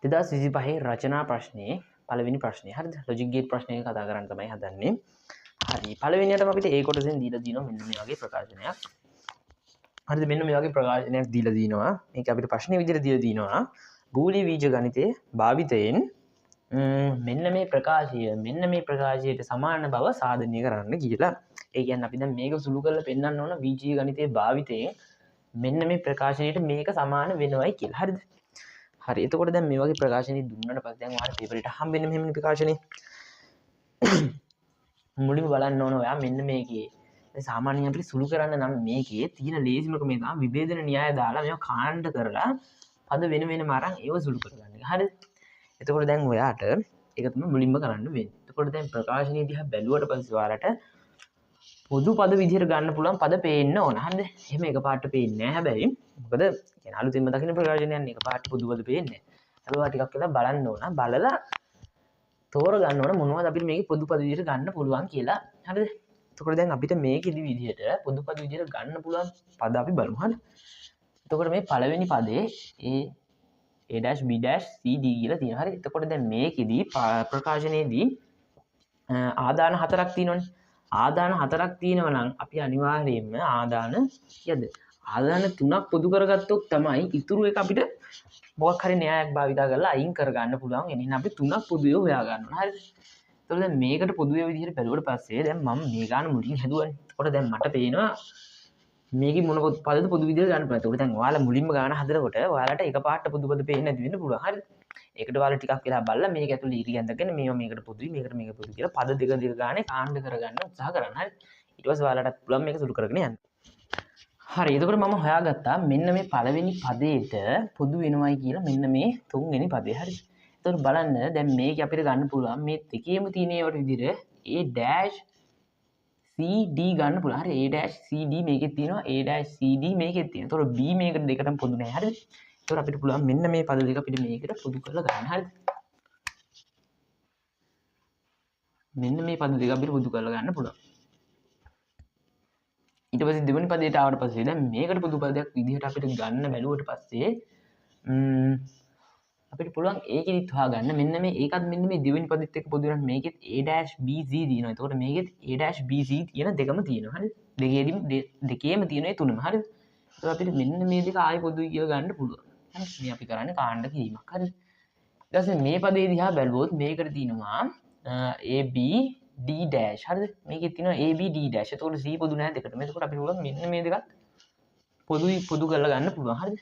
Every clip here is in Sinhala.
2025 රචනා ප්‍රශ්නේ පළවෙනි ප්‍රශ්නේ. හරිද? ලොජික් ගේට් ප්‍රශ්නයක කතා කරන්න තමයි හදන්නේ. හරි. පළවෙනියටම අපිට ඒ කොටසෙන් දීලා දිනවා මෙන්න මේ වගේ ප්‍රකාශනයක්. හරිද? මෙන්න මේ වගේ ප්‍රකාශනයක් දීලා දිනවා. මේක අපිට ප්‍රශ්නේ විදිහට දීලා දිනවා. බූලිය බීජ ගණිතයේ භාවිතයෙන් මෙන්න මේ ප්‍රකාශයට සමාන බව සාධනය කරන්න කියලා. ඒ කියන්නේ අපි දැන් මේක සුළු කරලා පෙන්නන්න ඕන බීජීය ගණිතයේ භාවිතයෙන් මෙන්න මේ ප්‍රකාශනයට මේක සමාන වෙනවයි කියලා. හරිද? හරි. එතකොට දැන් මේ වගේ ප්‍රකාශනයක් දුන්නාට පස්සේ දැන් ඔයාලා පේපර් එකට හම්බෙන්නේ මෙහෙම ප්‍රකාශනේ. මුලින්ම බලන්න ඕන ඔයා මෙන්න මේකේ. දැන් සාමාන්‍යයෙන් අපිට සුළු කරන්න නම් මේකේ තියෙන ලේසිම ක්‍රමය තමයි විභේදන න්‍යාය දාලා මේවා කාණ්ඩ කරලා පද වෙන වෙනම අරන් ඒව සුළු කරගන්න එක. හරිද? එතකොට දැන් ඔයාට ඒක තමයි මුලින්ම කරන්න වෙන්නේ. එතකොට දැන් ප්‍රකාශනයේ දිහා බැලුවට පස්සේ ඔයාලට පොදු පද විදිහට ගන්න පුළුවන් පද පේන්න ඕන. හරිද? එහෙම එකපාරට පේන්නේ නැහැ හැබැයි. මොකද කියන්නේ අලුතින්ම දකින්න ප්‍රකාශනයන් එකපාරට පොදු පද පේන්නේ නැහැ. හැබැයි ඔයා ටිකක් වෙලා බලන්න ඕන. බලලා තෝර ගන්න ඕන මොනවද අපිට මේකේ පොදු පද විදිහට ගන්න පුළුවන් කියලා. හරිද? එතකොට දැන් අපිට මේකෙදි විදිහට පොදු පද විදිහට ගන්න පුළුවන් පද අපි බලමු. හරිද? එතකොට මේ පළවෙනි පදේ A-B-C-D කියලා තියෙනවා. හරි. එතකොට දැන් මේකෙදි ප්‍රකාශනයේදී ආදාන හතරක් තියෙනවනේ. ආදාන හතරක් තියෙනවා නම් අපි අනිවාර්යයෙන්ම ආදාන කියද? ආදාන තුනක් පොදු කරගත්තොත් තමයි ඉතුරු එක අපිට මොකක් හරි න්‍යායක් භාවිතා කරලා අයින් කරගන්න පුළුවන්. එහෙනම් අපි තුනක් පොදුවේ හොයා ගන්න ඕන. හරිද? එතකොට දැන් මේකට පොදුවේ විදිහට බැලුවට පස්සේ දැන් මම මේ ගාන මුලින් හැදුවානේ. එතකොට දැන් මට පේනවා මේකේ මොන පදද පොදු විදිහට ගන්න පුළුවන්. එතකොට දැන් ඔයාලා මුලින්ම ගාන හදනකොට ඔයාලට එකපාරට පොදු පද පේන්නේ නැති වෙන්න පුළුවන්. හරිද? ඒකට ඔයාලා ටිකක් වෙලා බලලා මේක ඇතුළේ ඉරි ඇඳගෙන මේවා මේකට පොදුයි මේකට මේක පොදු කියලා පද දෙක ගානේ කාණ්ඩ කරගන්න උත්සාහ කරන්න. හරිද? ඊට පස්සේ ඔයාලට පුළුවන් මේක සුළු කරගෙන යන්න. හරි. එතකොට මම හොයාගත්තා මෙන්න මේ පළවෙනි පදේට පොදු වෙනවයි කියලා මෙන්න මේ තුන්වෙනි පදේ. හරි. එතකොට බලන්න දැන් මේක අපිට ගන්න පුළුවන් මේ දෙකේම තියෙන ඒවට විදිහට A-CD ගන්න පුළුවන්. හරි. A-CD මේකෙත් තියෙනවා A-CD මේකෙත් තියෙනවා. එතකොට B මේකට දෙකටම පොදු නැහැ. හරිද? එතකොට අපිට පුළුවන් මෙන්න මේ පද දෙක අපිට මේකට පොදු කරලා ගන්න. හරිද? මෙන්න මේ පද දෙක අපිට පොදු කරලා ගන්න පුළුවන්. ඊට පස්සේ දෙවෙනි පදයට ආවට පස්සේ දැන් මේකට පොදු පදයක් විදිහට අපිට ගන්න බැලුවට පස්සේ අපිට පුළුවන් ඒකෙදිත් හොයාගන්න මෙන්න මේ ඒකත් මෙන්න මේ දෙවෙනි පදෙත් එක්ක පොදු වෙන මේකෙත් A-BC තියෙනවා. එතකොට මේකෙත් A-BC කියන දෙකම තියෙනවා. හරිද? දෙකේම තියෙන ඒ තුනම. හරිද? ඒත් අපිට මෙන්න මේ දෙක ආයෙ පොදුයි කියලා ගන්න පුළුවන්. හරි? මේ අපි කරන්නේ කාණ්ඩ කිරීමක්. හරිද? ඊට පස්සේ මේ පදේ දිහා බැලුවොත් මේකට තියෙනවා AB D dash. හරිද? මේකේ තියෙනවා AB D dash. එතකොට C පොදු නැහැ දෙකටම. එතකොට අපිට පුළුවන් මෙන්න මේ දෙකත් පොදු කරලා ගන්න පුළුවන්. හරිද?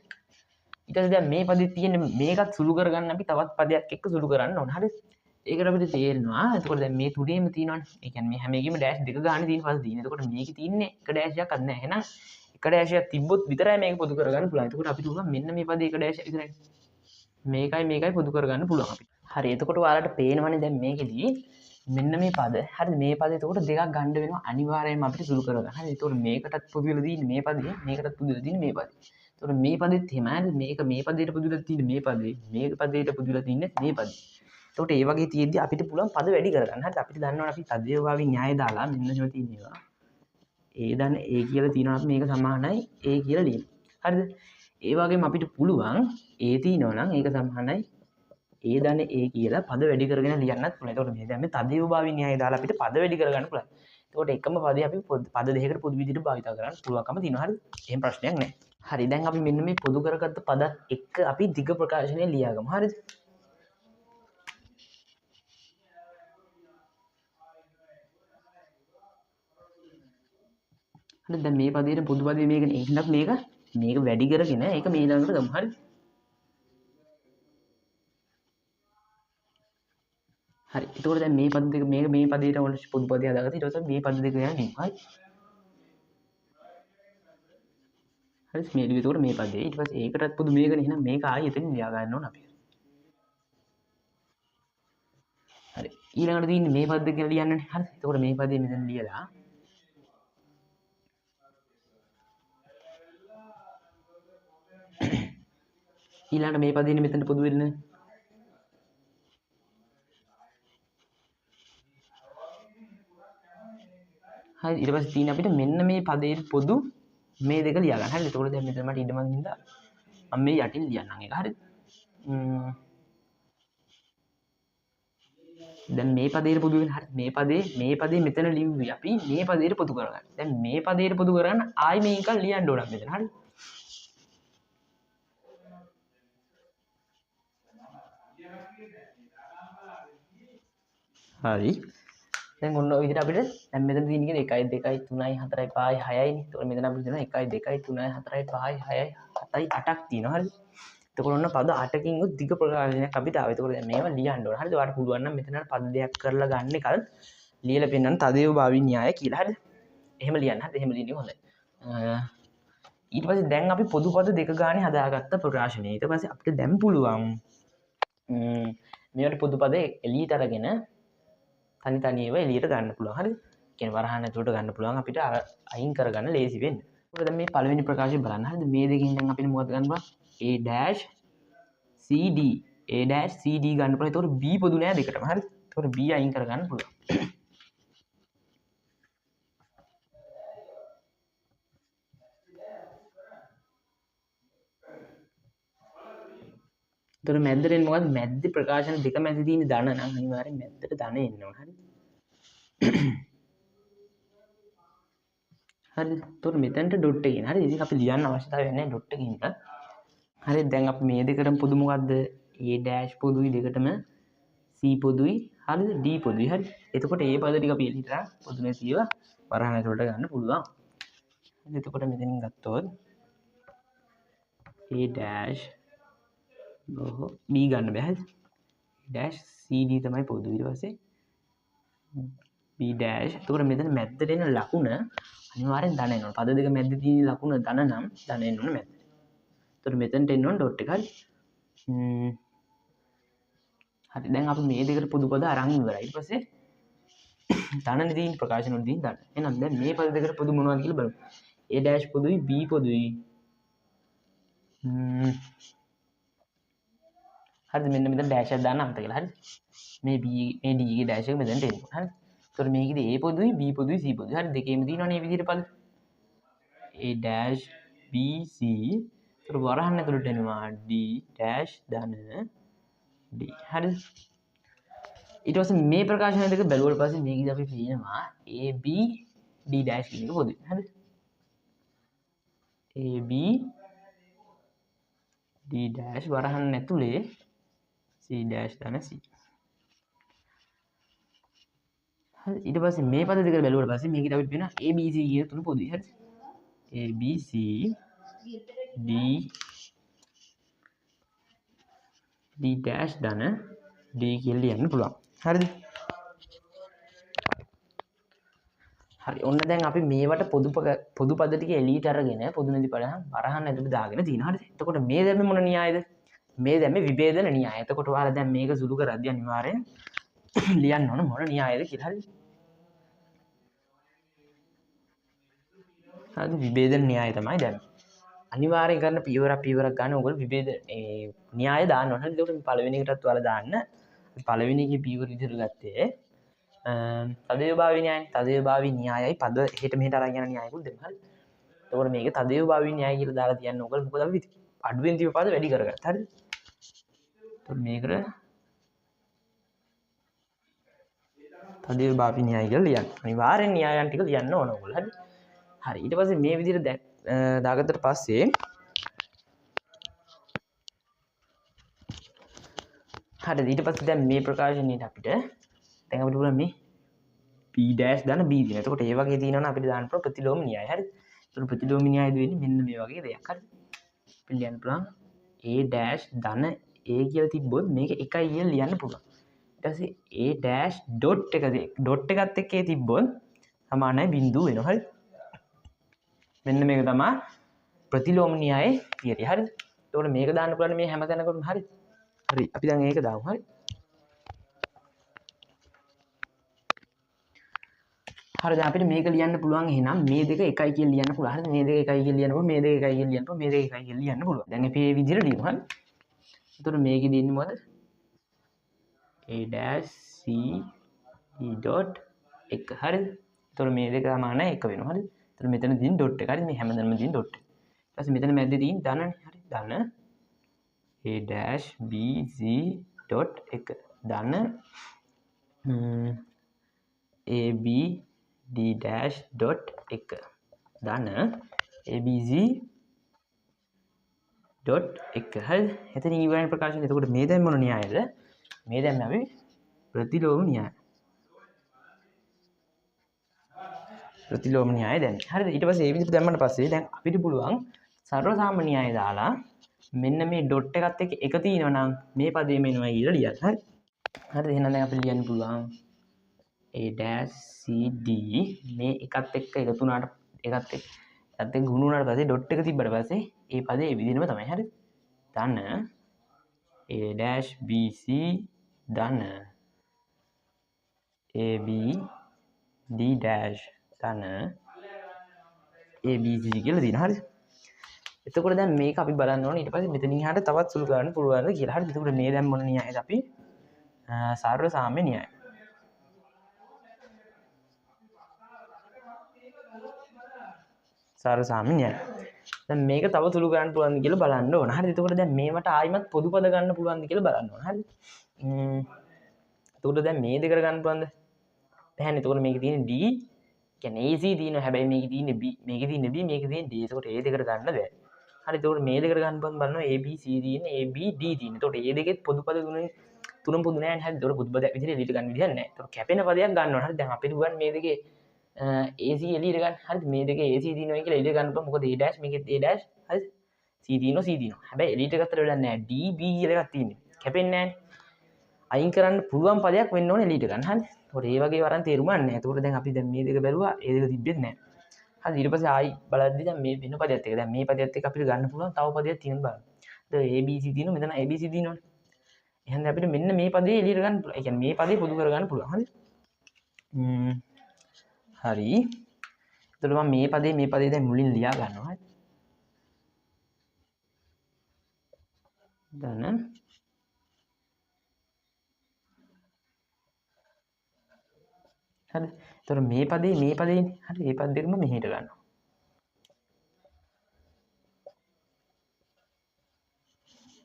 ඊට පස්සේ දැන් මේ පදේ තියෙන මේකත් සුළු කරගන්න අපි තවත් පදයක් එක්ක සුළු කරන්න ඕන. හරිද? ඒකට අපිට තේරෙනවා. එතකොට දැන් මේ තුනේම තියෙනවනේ. ඒ කියන්නේ මේ හැම එකෙම dash දෙක ගන්න තියෙන පද තියෙන. එතකොට මේකේ තියෙන්නේ එක dash එකක් අත් නැහැ. එහෙනම් එක dash එකක් තිබ්බොත් විතරයි මේක පොදු කරගන්න පුළුවන්. එතකොට අපිට උගම මෙන්න මේ පදේ එක dash විතරයි. මේකයි පොදු කරගන්න පුළුවන් අපිට. හරි. එතකොට ඔයාලට පේනවනේ දැන් මේකෙදී මෙන්න මේ පද. හරිද? මේ පද එතකොට දෙකක් ගන්න වෙනවා අනිවාර්යයෙන්ම අපිට සුළු කරගන්න. හරිද? එතකොට මේකටත් පොදු වෙලා තියෙන්නේ මේ පදේ, මේකටත් පොදු වෙලා තියෙන්නේ මේ පදේ. එතකොට මේ පදෙත් එහෙමයි. මේක මේ පදේට පොදු වෙලා තියෙන්නේ මේ පදේ, මේක පදේට පොදු වෙලා තියෙන්නේ මේ පදේ. එතකොට ඒ වගේ තියෙද්දි අපිට පුළුවන් පද වැඩි කරගන්න. හරිද? අපිට දන්නවනේ අපි තදේවාවි න්‍යාය දාලා මෙන්න මෙහෙම තියෙනවා. A දන්න A කියලා තියෙනවා අපි මේක සමානයි A කියලා ලියමු. හරිද? ඒ වගේම අපිට පුළුවන් A තියෙනවා නම් ඒක සමානයි A දන්න A කියලා පද වැඩි කරගෙන ලියන්නත් පුළුවන්. එතකොට මේ දැන් මේ තදේවභාවී න්‍යාය දාලා අපිට පද වැඩි කරගන්න පුළුවන්. එතකොට එකම පදේ අපි පද දෙකකට පොදු විදිහට භාවිත කරන්න පුළුවන්කම තියෙනවා. හරිද? එහෙම ප්‍රශ්නයක් නැහැ. හරි. දැන් අපි මෙන්න මේ පොදු කරගත්ත පදත් එක්ක අපි දිග ප්‍රකාශනය ලියාගමු. හරිද? හරිද? දැන් මේ පදේට පොදු පදේ මේකනේ. එහෙනම් මේක වැඩි කරගෙන ඒක මේ ළඟට ගමු. හරිද? හරි. එතකොට දැන් මේ පද දෙක මේ පදේට ඕන පොදු පදේ හදාගත්තා. ඊට පස්සේ මේ පද දෙක යන ලියමු. හරි. හරි. මේ ලියුවේ එතකොට මේ පදේ. ඊට පස්සේ ඒකටත් පොදු මේකනේ. එහෙනම් මේක ආයෙ එතනින් ලියා ගන්න ඕන අපි. හරි. ඊළඟට තියෙන්නේ මේ පද දෙක කියලා ලියන්නනේ. හරි. එතකොට මේ පදේ මෙතන ලියලා ඊළඟට මේ පදේනේ මෙතන පොදු වෙන්නේ. හරි. ඊට පස්සේ තියෙන අපිට මෙන්න මේ පදේට පොදු මේ දෙක ලියා ගන්න. හරිද? එතකොට දැන් මෙතන මට ඉඩමක් හින්දා මම මේ යටින් ලියන්නම් ඒක. හරිද? දැන් මේ පදේට පොදු වෙන හරි මේ පදේ මෙතන ලිව්වේ අපි මේ පදේට පොදු කරගන්න. දැන් මේ පදේට පොදු කරගන්න ආයි මේක ලියන්න ඕන මෙතන හරි. හරි. දැන් ඔන්න ඔය විදිහට අපිට දැන් මෙතන තියෙන එක 1 2 3 4 5 6යි නේ. ඒතකොට මෙතන අපිට තියෙනවා 1 2 3 4 5 6යි 7යි 8ක් තියෙනවා හරිද? එතකොට ඔන්න පද 8කින් උත් දිග ප්‍රකාශනයක් අපිට ආවා. එතකොට දැන් මේවා ලියන්න ඕන. හරිද? ඔයාලට පුළුවන් නම් මෙතන පද දෙයක් කරලා ගන්න එකල් ලියලා පෙන්නන්න තදේව භාවී න්‍යාය කියලා. හරිද? එහෙම ලියන්න. හරිද? එහෙම ලියන්නේ හොඳයි. ඊට පස්සේ දැන් අපි පොදු පද දෙක ගානේ හදාගත්ත ප්‍රකාශනය. ඊට පස්සේ අපිට දැන් පුළුවන් මේවට පොදු පද එළියට අරගෙන තනි තනියව එළියට ගන්න පුළුවන්. හරිද? කියන්නේ වරහන් ඇතුළට ගන්න පුළුවන් අපිට අයින් කරගන්න ලේසි වෙන්න. ඒකට දැන් මේ පළවෙනි ප්‍රකාශය බලන්න. හරිද? මේ දෙකෙන් දැන් අපිට මොකද ගන්න පුළුවන්? A-CD A-CD ගන්න පුළුවන්. ඒතකොට B පොදු නෑ දෙකටම. හරිද? ඒතකොට B අයින් කරගන්න පුළුවන්. ඒතකොට මැද්දට එන්නේ මොකද්ද? මැද්ද ප්‍රකාශන දෙක මැද තියෙන ධන නම් අනිවාර්යෙන් මැද්දට ධන එන්න ඕන. හරිද? හරිද? ඒතකොට මෙතනට ඩොට් එකකින්. හරිද? ඉතින් අපි ලියන්න අවශ්‍යතාවය නැහැ ඩොට් එකකින්. හරිද? දැන් අපි මේ දෙකටම පොදු මොකද්ද? A' පොදුයි දෙකටම C පොදුයි. හරිද? D පොදුයි. හරිද? එතකොට ඒ පද ටික අපි එළියට පොදු නැතිව වරහන් ඇතුළට ගන්න පුළුවන්. හරිද? එතකොට මෙතනින් ගත්තොත් A' B ගන්න බෑ. හරිද? dash CD තමයි පොදු. ඊට පස්සේ B dash. එතකොට මෙතන මැද්දට එන ලකුණ අනිවාර්යෙන් ධන එන්න ඕන. පද දෙක මැද්දේ තියෙන ලකුණ ධන නම් ධන එන්න ඕන මැද්දට. එතකොට මෙතනට එන්න ඕන ඩොට් එක. හරි. හරි. දැන් අපි මේ දෙකට පොදු පද අරන් ඉවරයි. ඊට පස්සේ ධනනේ තියෙන ප්‍රකාශන වල තියෙන ධන. එහෙනම් දැන් මේ පද දෙකට පොදු මොනවද කියලා බලමු. A dash පොදුයි B පොදුයි. හරිද? මෙන්න මෙතන dash එකක් දාන්න අමතක කළා. හරිද? මේ B මේ D ගේ dash එක මෙතනට එන්න. හරිද? ඒතකොට මේකෙදි A පොදුයි B පොදුයි C පොදුයි. හරි දෙකේම තියෙනවනේ මේ විදිහට පද. A dash B C. ඒතකොට වරහන් ඇතුළට එනවා D dash ධන D. හරිද? ඊට පස්සේ මේ ප්‍රකාශන දෙක බැලුවට පස්සේ මේකෙදි අපි පේනවා A B D dash කියන එක පොදුයි. හරිද? A B D dash වරහන් ඇතුලේ C dash ධන C. හරි. ඊට පස්සේ මේ පද දෙක බැලුවට පස්සේ මේකෙදි අපිට පේනවා A B C කියන තුන පොදුයි. හරිද? A B C D D dash ධන D කියලා ලියන්න පුළුවන්. හරිද? හරි. ඔන්න දැන් අපි මේවට පොදු පද ටික එළියට අරගෙන පොදු නැති පද වරහන් ඇතුළට දාගෙන තියෙනවා. හරිද? එතකොට මේ දැම්මේ මොන න්‍යායද? මේ දැම්මේ විභේදන න්‍යාය. එතකොට ඔයාලා දැන් මේක සුළු කරද්දී අනිවාර්යෙන් ලියන්න ඕන මොන න්‍යායද කියලා. හරිද? හරිද? විභේදන න්‍යාය තමයි දැම්මේ. අනිවාර්යෙන් කරන පියවරක් ගන්න ඕගොල්ලෝ විභේද න්‍යාය දාන්න ඕන. හරිද? ඒකට පළවෙනි එකටත් ඔයාලා දාන්න. පළවෙනි එකේ පියවර විදිහට ගත්තේ තදේව භාවී න්‍යායයි. තදේව භාවී න්‍යායයි පද එහෙට මෙහෙට අරන් යන න්‍යායකුත් දෙන්න. හරිද? එතකොට මේක තදේව භාවී න්‍යාය කියලා දාලා තියන්න ඕගොල්ලෝ. මොකද අපි අඩුවෙන් තියපු පද වැඩි කරගත්තා. හරිද? එතකොට මේකට තදේව භාවී න්‍යාය කියලා ලියන්න. අනිවාර්යෙන් න්‍යායයන් ටික ලියන්න ඕන ඕගොල්ලෝ. හරිද? හරි. ඊට පස්සේ මේ විදිහට දාගත්තට පස්සේ හරිද? ඊට පස්සේ දැන් මේ ප්‍රකාශනයේ අපිට දැන් අපිට පුළුවන් මේ P dash දාන B දින. එතකොට ඒ වගේ තියෙනවනේ අපිට දාන්න පුළුවන් ප්‍රතිලෝම න්‍යාය. හරිද? එතකොට ප්‍රතිලෝම න්‍යායද වෙන්නේ මෙන්න මේ වගේ දෙයක්. හරිද? අපි ලියන්න පුළුවන් A dash ධන A කියලා තිබ්බොත් මේක 1යි කියලා ලියන්න පුළුවන්. ඊට පස්සේ A dash dot එකත් එක්කේ තිබ්බොත් සමානයි බිඳුව වෙනවා. හරිද? මෙන්න මේක තමයි ප්‍රතිලෝම න්‍යායේ තියරිය. හරිද? එතකොට මේක දාන්න පුළුවන් මේ හැම තැනකටම. හරිද? හරි. අපි දැන් ඒක දාමු. හරි. හරි. දැන් අපිට මේක ලියන්න පුළුවන් එහෙනම් මේ දෙක එකයි කියලා ලියන්න පුළුවන්. හරිද? මේ දෙක එකයි කියලා ලියන්න පුළුවන්. මේ දෙක එකයි කියලා ලියන්න පුළුවන්. මේ දෙක එකයි කියලා ලියන්න පුළුවන්. දැන් අපි මේ විදිහට ලියමු. හරි. එතකොට මේකෙදි ඉන්නේ මොකද? A dash C E dot 1. හරිද? එතකොට මේ දෙක සමානයි 1 වෙනවා. හරිද? එතකොට මෙතන තියෙන ඩොට් එක. හරිද? මේ හැමදැනම තියෙන ඩොට් එක. ඊට පස්සේ මෙතන මැද්දේ තියෙන ධනනේ. හරි. ධන A dash B C dot 1 ධන abd dash dot එක දාන්න abc dot එක හරි එතනින් ඉවරයි ප්‍රකාශනය. එතකොට මේ දැන් මොන න්‍යායද? මේ දැන් අපි ප්‍රතිලෝම න්‍යාය. ප්‍රතිලෝම න්‍යාය දැන්. හරිද? ඊට පස්සේ මේ විදිහට දැම්මට පස්සේ දැන් අපිට පුළුවන් සර්ව සාමාන්‍ය න්‍යාය දාලා මෙන්න මේ ඩොට් එකත් එක්ක එක තියෙනවා නම් මේ පදේ මෙනවා කියලා ලියන්න. හරි. හරිද? එහෙනම් දැන් අපිට ලියන්න පුළුවන් a-cd මේ එකත් එක්ක එකතු වුණාට එකත් එක්ක ගුණ වුණාට පස්සේ ඩොට් එක තිබ්බට පස්සේ ඒ පදේ ඒ විදිහම තමයි. හරිද? දාන්න a-bc දාන්න abd dash දාන්න abc කියලා දින. හරිද? එතකොට දැන් මේක අපි බලන්න ඕනේ ඊට පස්සේ මෙතනින් එහාට තවත් සුළු කරන්න පුළුවන්ද කියලා. හරිද? එතකොට මේ දැන් මොන න්‍යායද අපි සර්ව සාම්‍ය න්‍යාය. සර්ව සාම්‍ය න්‍යාය. දැන් මේක තව සුළු කරන්න පුළුවන්ද කියලා බලන්න ඕන. හරිද? එතකොට දැන් මේවට ආයිමත් පොදු පද ගන්න පුළුවන්ද කියලා බලන්න ඕන. හරිද? එතකොට දැන් මේ දෙකට ගන්න පුළුවන්ද? බැහැනේ. එතකොට මේකේ තියෙන d කියන්නේ AC තියෙනවා. හැබැයි මේකේ තියෙන B, මේකේ තියෙන B, මේකේ තියෙන D. එතකොට ඒ දෙකට ගන්න බෑ. හරි. එතකොට මේ දෙකට ගන්න බලනවා A B C තියෙන A B D තියෙන. එතකොට මේ දෙකෙත් පොදු පද තුනම පොදු නැහැ. හරි. එතකොට පොදු පදයක් විදිහට එළියට ගන්න විදිහක් නැහැ. එතකොට කැපෙන පදයක් ගන්න ඕන. හරි. දැන් අපිට ගන්න මේ දෙකේ AC එළියට ගන්න. හරිද? මේ දෙකේ AC තියෙනවා කියලා එළියට ගන්න පුළුවන්. මොකද A dash මේකෙත් A dash. හරි. C තියෙනවා C තියෙනවා. හැබැයි එළියට ගත්තට වැඩක් නැහැ. D B කියලා එකක් තියෙනවා. කැපෙන්නේ නැහැ. අයින් කරන්න පුළුවන් පදයක් වෙන්න ඕනේ එළියට ගන්න. හරි. ඒකට ඒ වගේ වරන් තේරුමක් නැහැ. ඒකට දැන් අපි දැන් මේ දෙක බැලුවා. ඒ දෙක තිබ්බෙත් නැහැ. හරි. ඊට පස්සේ ආයි බලද්දි දැන් මේ වෙන පදයක් එක. දැන් මේ පදයක් එක අපිට ගන්න පුළුවන් තව පදයක් තියෙනවා බලන්න. දැන් ABC තියෙනවා. මෙතන ABC තියෙනවනේ. එහෙනම් අපිට මෙන්න මේ පදේ එළියට ගන්න පුළුවන්. ඒ කියන්නේ මේ පදේ පොදු කරගන්න පුළුවන්. හරි. හරි. එතකොට මම මේ පදේ දැන් මුලින් ලියා ගන්නවා. හරි. දැන් හරි. එතකොට මේ පදේ හරි මේ පද දෙකම මෙහෙට ගන්නවා.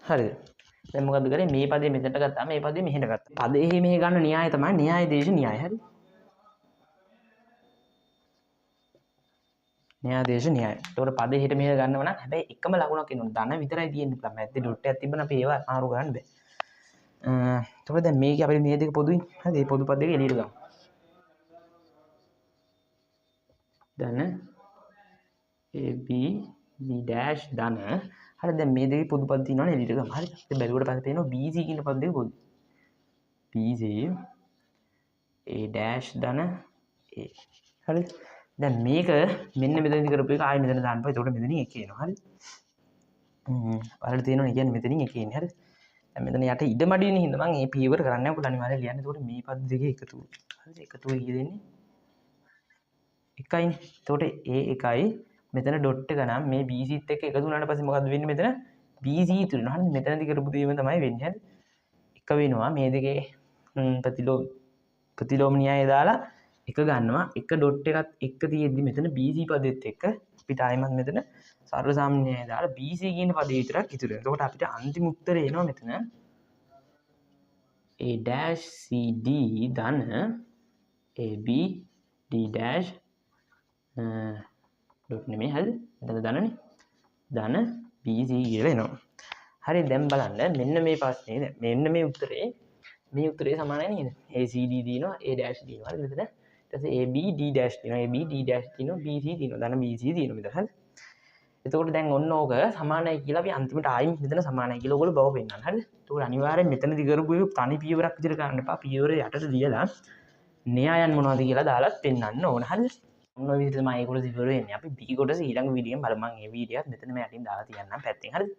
හරිද? දැන් මොකද්ද කරේ? මේ පදේ මෙතනට ගත්තා. මේ පදේ මෙහෙට ගත්තා. පදේ මෙහෙ ගන්න න්‍යාය තමයි න්‍යාය දේශ න්‍යාය. හරි. න්‍යාය දේශ න්‍යාය. එතකොට පදේ හිට මෙහෙ ගන්නව නම් හැබැයි එකම ලකුණක් එනවා. ධන විතරයි තියෙන්නේ. අපිට මැද්දේ ඩොට් එකක් තිබ්බනම් අපි ඒව අමාරු ගන්න බෑ. එතකොට දැන් මේකේ අපිට මේ දෙක පොදුයි. හරි. මේ පොදු පද දෙක එළියට ගමු. ධන AB B dash ධන. හරි. දැන් මේ දෙකේ පොදු පද තියෙනවනේ එළියට ගමු. හරි. ඉතින් බැලුවට පස්සේ පේනවා BC කියන පද දෙක පොදු. BC A dash ධන A. හරි. දැන් මේක මෙන්න මෙතනදි කරපු එක ආයෙ මෙතන දාන්න බෑ. ඒකට මෙතනින් එක එනවා. හරි. වලට තියෙනවා කියන්නේ මෙතනින් එක එන්නේ. හරි. දැන් මෙතන යට ඉඩ මඩියනේ හින්දා මම මේ පීවර කරන්නේ නැහැ. ඔයාලා අනිවාර්යයෙන් ලියන්න. ඒකට මේ පද දෙකේ එකතු. හරිද? එකතු වෙයි දෙන්නේ. එකයිනේ. එතකොට A එකයි මෙතන ඩොට් එක නම් මේ BC ත් එක්ක එකතු වුණාට පස්සේ මොකද්ද වෙන්නේ මෙතන? BC ඉතුරු වෙනවා. හරි. මෙතනදි කරපු දේම තමයි වෙන්නේ. හරි. එක වෙනවා මේ දෙකේ ප්‍රතිලෝම න්‍යාය දාලා එක ගන්නවා. එක ඩොට් එකත් එක්ක තියෙද්දි මෙතන BC පදෙත් එක්ක අපිට ආයෙමත් මෙතන සර්ව සාමාන්‍ය න්‍යාය දාලා BC කියන පදේ විතරක් ඉතුරු වෙනවා. එතකොට අපිට අන්තිම උත්තරේ එනවා මෙතන A-CD ධන AB D dash ඩොට් නෙමෙයි. හරිද? මෙතන ධනනේ. ධන BC කියලා එනවා. හරි. දැන් බලන්න මෙන්න මේ ප්‍රශ්නේ දැන් මෙන්න මේ උත්තරේ සමානයි නේද? ACD දිනවා A dash දිනවා. හරි. මෙතන ඊට පස්සේ AB D dash දිනවා. AB D dash දිනවා. BC දිනවා. ධන BC දිනවා මෙතන. හරි. එතකොට දැන් ඔන්න ඕක සමානයි කියලා අපි අන්තිමට ආයෙත් මෙතන සමානයි කියලා ඔයගොල්ලෝ බව පෙන්නන්න. හරිද? එතකොට අනිවාර්යෙන් මෙතනදි කරපු එක තනි පියවරක් විදිහට කරන්න එපා. පියවර යටට ලියලා න්‍යායන් මොනවද කියලා දාලා පෙන්නන්න ඕන. හරිද? ඔන්න ඔය විදිහට තමයි ඒගොල්ලෝ ඉවර වෙන්නේ. අපි B කොටස ඊළඟ වීඩියෝෙන් බලමු. මම මේ වීඩියෝත් මෙතන මේ යටින් දාලා තියන්නම් පැත්තෙන්. හරිද?